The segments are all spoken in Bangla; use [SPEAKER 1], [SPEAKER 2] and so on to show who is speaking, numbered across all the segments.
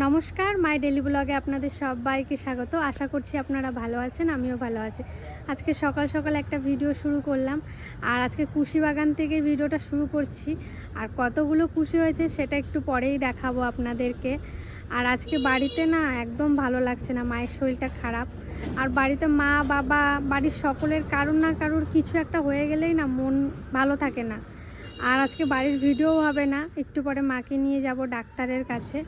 [SPEAKER 1] নমস্কার, মাই ডেলি ব্লগে আপনাদের সবাইকে স্বাগত। আশা করছি আপনারা ভালো আছেন, আমিও ভালো আছি। আজকে সকাল সকাল একটা ভিডিও শুরু করলাম, আর আজকে কুশি বাগান থেকে ভিডিওটা শুরু করছি। আর কতগুলো কুশি হয়েছে সেটা একটু পরেই দেখাবো আপনাদেরকে। আর আজকে বাড়িতে না একদম ভালো লাগছে না, মায়ের শরীরটা খারাপ। আর বাড়িতে মা বাবা বাড়ির সকলের কারুর না কারুর কিছু একটা হয়ে গেলেই না মন ভালো থাকে না। আর আজকে বাড়ির ভিডিও হবে না, একটু পরে মাকে নিয়ে যাব ডাক্তারের কাছে।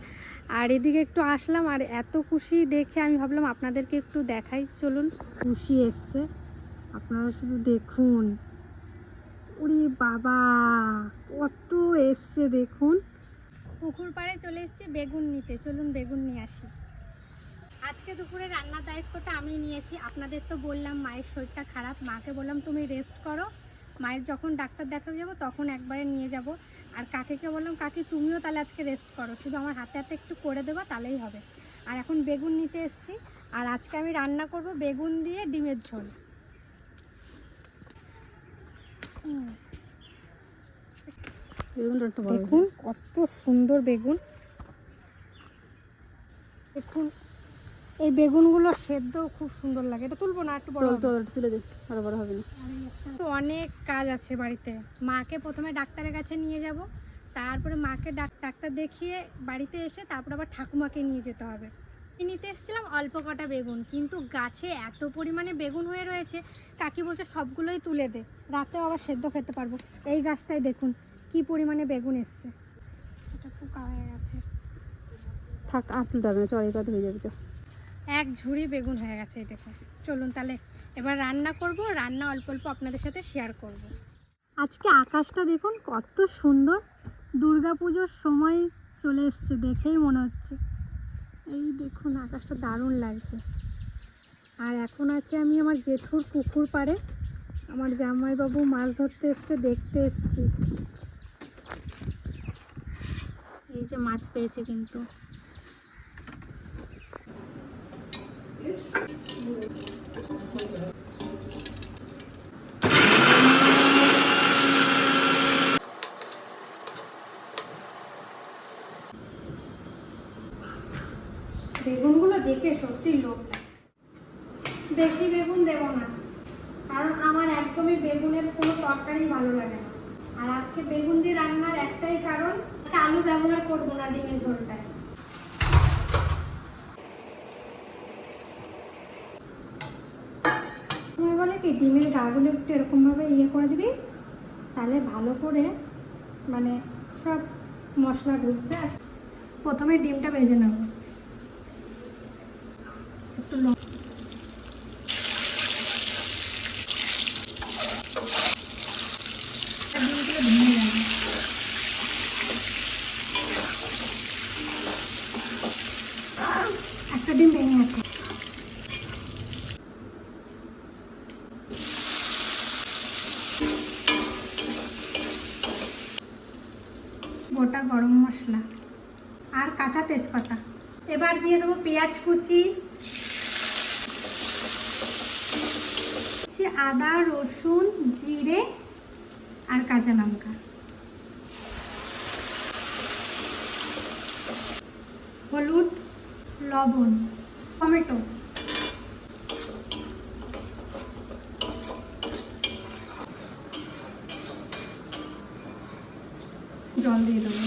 [SPEAKER 1] আর এদিকে একটু আসলাম, আর এত খুশি দেখে আমি ভাবলাম আপনাদেরকে একটু দেখাই। চলুন, খুশি এসছে, আপনারা শুধু দেখুন। ওরে বাবা, কত এসছে দেখুন। পুকুর পাড়ে চলে এসেছি বেগুন নিতে, চলুন বেগুন নিয়ে আসি। আজকে দুপুরে রান্নার দায়িত্বটা আমি নিয়েছি। আপনাদের তো বললাম মায়ের শরীরটা খারাপ, মাকে বললাম তুমি রেস্ট করো, মায়ের যখন ডাক্তার দেখাতে যাবো তখন একবারে নিয়ে যাব। আর কাকিকে বললাম কাকি তুমিও তাহলে আজকে রেস্ট করো, শুধু আমার হাতে হাতে একটু করে দেবো তাহলেই হবে। আর এখন বেগুন নিতে এসেছি, আর আজকে আমি রান্না করব বেগুন দিয়ে ডিমের ঝোল। দেখুন কত সুন্দর বেগুন। দেখুন এই বেগুনগুলো সেদ্ধও খুব সুন্দর লাগে। এটা তুলবো না, একটু বড় তুলে দে, বড় বড় হবে না। তো অনেক কাজ আছে বাড়িতে। মাকে প্রথমে ডাক্তারের কাছে নিয়ে যাব, তারপরে মাকে ডাক্তার দেখিয়ে বাড়িতে এসে তারপর আবার ঠাকুমাকে নিয়ে যেতে হবে। নিতে এসেছিলাম অল্প কটা বেগুন, কিন্তু গাছে এত পরিমাণে বেগুন হয়ে রয়েছে, কাকি বলছে সবগুলোই তুলে দে, রাতেও আবার সেদ্ধ খেতে পারবো। এই গাছটায় দেখুন কি পরিমাণে বেগুন এসছে। এটা পোকা হয়ে গেছে,
[SPEAKER 2] থাক আর তুলতে হবে না, চল এই কথা হয়ে যাবে।
[SPEAKER 1] এক ঝুড়ি বেগুন হয়ে গেছে। এই দেখুন, চলুন তাহলে এবার রান্না করব। রান্না অল্প অল্প আপনাদের সাথে শেয়ার করব। আজকে আকাশটা দেখুন কত সুন্দর, দুর্গাপুজোর সময় চলে এসছে দেখেই মনে হচ্ছে। এই দেখুন আকাশটা দারুণ লাগছে। আর এখন আছে আমি আমার জেঠুর পুকুর পাড়ে, আমার জামাইবাবু মাছ ধরতে এসছে, দেখতে এসছি। এই যে মাছ পেয়েছে কিন্তু। বেগুনগুলো দেখে সত্যি লোভ লাগছে। বেশি বেগুন দেবো না, কারণ আমার একদমই বেগুনের কোনো তরকারি ভালো লাগে না। আর আজকে বেগুন দিয়ে রান্নার একটাই কারণ, আলু ব্যবহার করবো না ডিমের ঝোলটায়। আমার বলে কি ডিমের গাগুলো একটু এরকমভাবে করে দিবি, তাহলে ভালো করে মানে সব মশলা ঢুকবে। প্রথমে ডিমটা ভেজে নেব, একটু একটা ডিম ভেঙে আছে। গোটা গরম মশলা আর কাঁচা তেজপাতা। এবার দিয়ে দেবো পেঁয়াজ কুচি, আদা রসুন জিরে আর কাঁচা লঙ্কা, হলুদ লবণ, টমেটো, জল দিয়ে দেবো।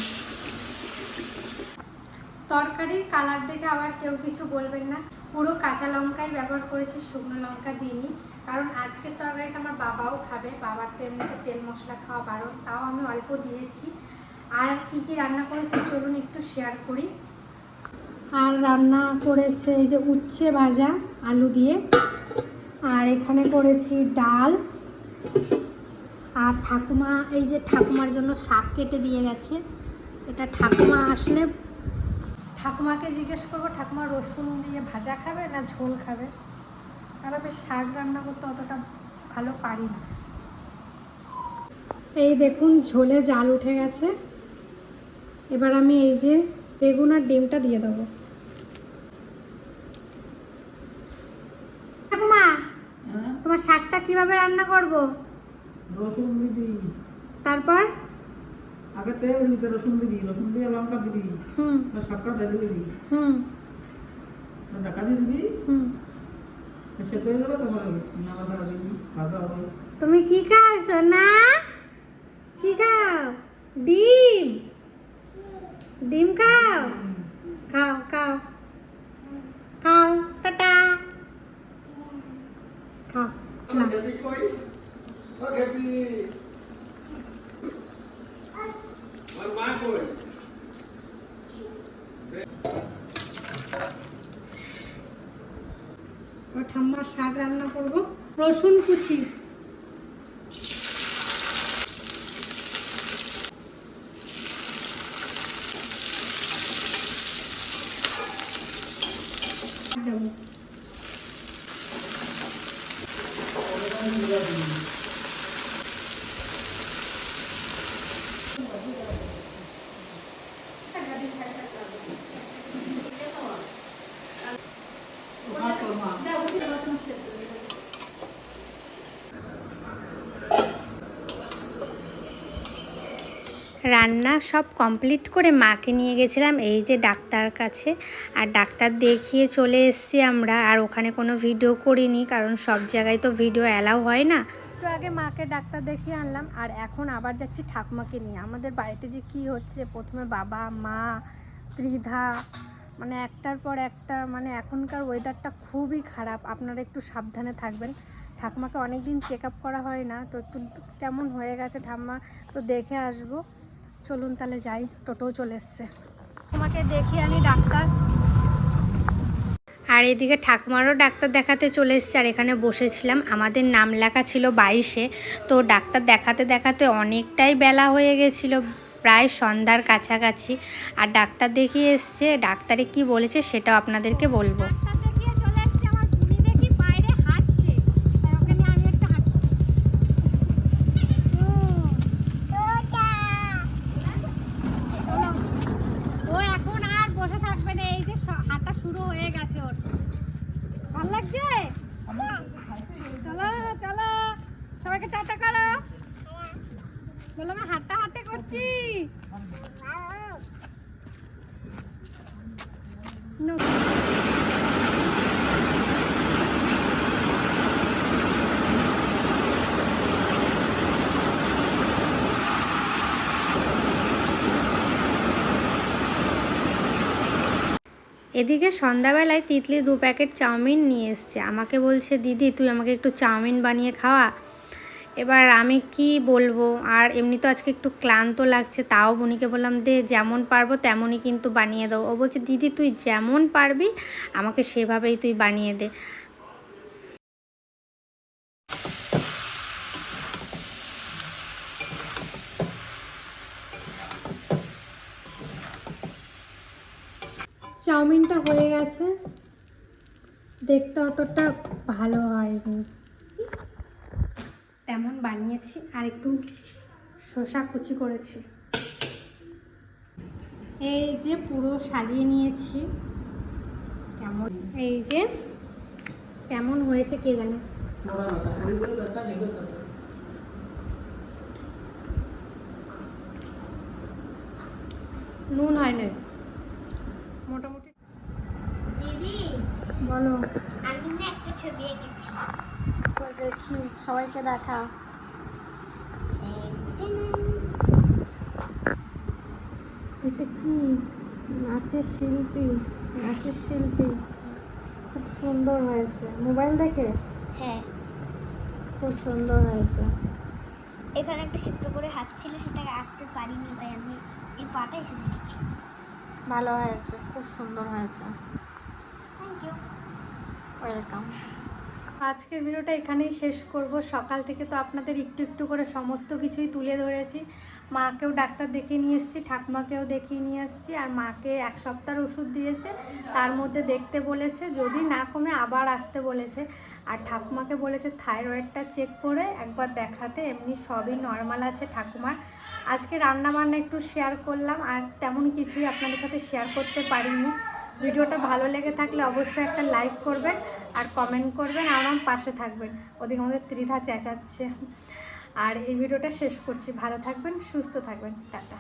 [SPEAKER 1] তরকারির কালার দেখে আবার কেউ কিছু বলবেন না, পুরো কাঁচা লঙ্কাই ব্যবহার করেছি, শুকনো লঙ্কা দিইনি। কারণ আজকের তরকারিটা আমার বাবাও খাবে, বাবার তো এমনিতে তেল মশলা খাওয়া বারণ, তাও আমি অল্প দিয়েছি। আর কি কি রান্না করেছি চলুন একটু শেয়ার করি। আর রান্না করেছে এই যে উচ্ছে ভাজা আলু দিয়ে, আর এখানে করেছি ডাল। আর ঠাকুমা এই যে ঠাকুমার জন্য শাক কেটে দিয়ে গেছে, এটা ঠাকুমা আসলে ঠাকুমাকে জিজ্ঞেস করবো ঠাকুমা রসুন দিয়ে ভাজা খাবে না ঝোল খাবে। আর আমি শাক রান্না করতে অতটা ভালো পারি না। এই দেখুন ঝোলে জাল উঠে গেছে, এবার আমি এই যে বেগুন আর ডিমটা দিয়ে দেবো। ঠাকুমা তোমার শাকটা কিভাবে রান্না করবো? তারপর
[SPEAKER 3] আগে তেল দিতে রসুন দিয়ে লঙ্কা দিবি
[SPEAKER 1] হুম
[SPEAKER 3] সবটা ঢেলে দিবি
[SPEAKER 1] হুম
[SPEAKER 3] ঢাকা দিয়ে দিবি
[SPEAKER 1] হুম।
[SPEAKER 3] সেদ্ধ হয়ে যাবে তারপরে নাড়াচাড়া দিবি ভাজা হবে
[SPEAKER 1] তুমি কি খাও সোনা? কি খাও? ডিম? ডিম খাও? খাও খাও খাও, টাটা খাও। না। ওর ঠাম্মার শাক রান্না করবো, রসুন কুচি। দেবো। রান্না সব কমপ্লিট করে মাকে নিয়ে গেছিলাম এই যে ডাক্তার কাছে, আর ডাক্তার দেখিয়ে চলে এসেছি আমরা। আর ওখানে কোনো ভিডিও করিনি, কারণ সব জায়গায় তো ভিডিও অ্যালাউ হয় না। তো আগে মাকে ডাক্তার দেখিয়ে আনলাম, আর এখন আবার যাচ্ছি ঠাকুমাকে নিয়ে। আমাদের বাড়িতে যে কি হচ্ছে, প্রথমে বাবা মা ত্রিধা, মানে একটার পর একটা, মানে এখনকার ওয়েদারটা খুবই খারাপ, আপনারা একটু সাবধানে থাকবেন। ঠাকুমাকে অনেক দিন চেক আপ করা হয় না, তো একটু কেমন হয়ে গেছে ঠাম্মা, তো দেখে আসবো। চলুন তাহলে যাই, টোটোও চলে এসছে। তোমাকে দেখিয়ে আনি ডাক্তার। আর এদিকে ঠাকুমারও ডাক্তার দেখাতে চলে এসছে, আর এখানে বসেছিলাম। আমাদের নাম লেখা ছিল 22-এ, তো ডাক্তার দেখাতে দেখাতে অনেকটাই বেলা হয়ে গেছিলো, প্রায় সন্ধ্যার কাছাকাছি। আর ডাক্তার দেখিয়ে এসছে, ডাক্তারে কি বলেছে সেটাও আপনাদেরকে বলবো। ও এখন আর বসে থাকবে না, এই যে হাঁটা শুরু হয়ে গেছে ওর। ভালো লাগছে? চলো চলো, সবাইকে টাটা করো। বলো আমি হাঁটা হাঁটে করছি। এদিকে সন্ধ্যাবেলায় তিতলি 2 প্যাকেট চাউমিন নিয়ে এসছে, আমাকে বলছে দিদি তুই আমাকে একটু চাউমিন বানিয়ে খাওয়া। এবার আমি কি বলবো, আর এমনি তো আজকে একটু ক্লান্ত লাগছে, তাও বুনিকে বললাম দে যেমন পারবো তেমনই কিন্তু বানিয়ে দাও। ও বলছে দিদি তুই যেমন পারবি আমাকে সেভাবেই তুই বানিয়ে দে। চাউমিনটা হয়ে গেছে, দেখতে অতটা ভালো হয়নি, তেমন বানিয়েছি। আর একটু শসা কুচি করেছি, এই যে পুরো সাজিয়ে নিয়েছি। কেমন, এই যে কেমন হয়েছে কে জানে। নুন হয় না মোটামুটি।
[SPEAKER 4] দিদি
[SPEAKER 1] বলো।
[SPEAKER 4] আমি না একটা ছবি এঁকেছি।
[SPEAKER 1] কই দেখি, সবাইকে দেখা। এটা কি? নাচের শিল্পী, নাচের শিল্পী, খুব সুন্দর হয়েছে। মোবাইল দেখে
[SPEAKER 4] হ্যাঁ,
[SPEAKER 1] খুব সুন্দর হয়েছে।
[SPEAKER 4] এখানে একটা ছোট্ট করে হাত ছিল, সেটাকে আঁকতে পারিনি, তাই আমি এই পাটা এসে দেখেছি।
[SPEAKER 1] ভালো হয়েছে, খুব সুন্দর হয়েছে।
[SPEAKER 4] Thank you.
[SPEAKER 1] ওয়েলকাম। আজকের ভিডিওটা এখানেই শেষ করব। সকাল থেকে তো আপনাদের একটু একটু করে সমস্ত কিছুই তুলে ধরেছি। মাকেও ডাক্তার দেখিয়ে নিয়ে এসেছি, ঠাকুমাকেও দেখিয়ে নিয়ে এসেছি, আর মাকে 1 সপ্তাহের ওষুধ দিয়েছে, তার মধ্যে দেখতে বলেছে, যদি না কমে আবার আসতে বলেছে। আর ঠাকুমাকে বলেছে থাইরয়েডটা চেক করে একবার দেখাতে, এমনি সবই নর্মাল আছে ঠাকুমার। আজকে রান্নাবান্না একটু শেয়ার করলাম, আর তেমন কিছুই আপনাদের সাথে শেয়ার করতে পারিনি। ভিডিওটা ভালো লেগে থাকলে অবশ্যই একটা লাইক করবেন আর কমেন্ট করবেন, আর আমার পাশে থাকবেন। ওদিকে আমাদের ত্রিধা চেঁচাচ্ছে। আর এই ভিডিওটা শেষ করছি। ভালো থাকবেন, সুস্থ থাকবেন, টাটা।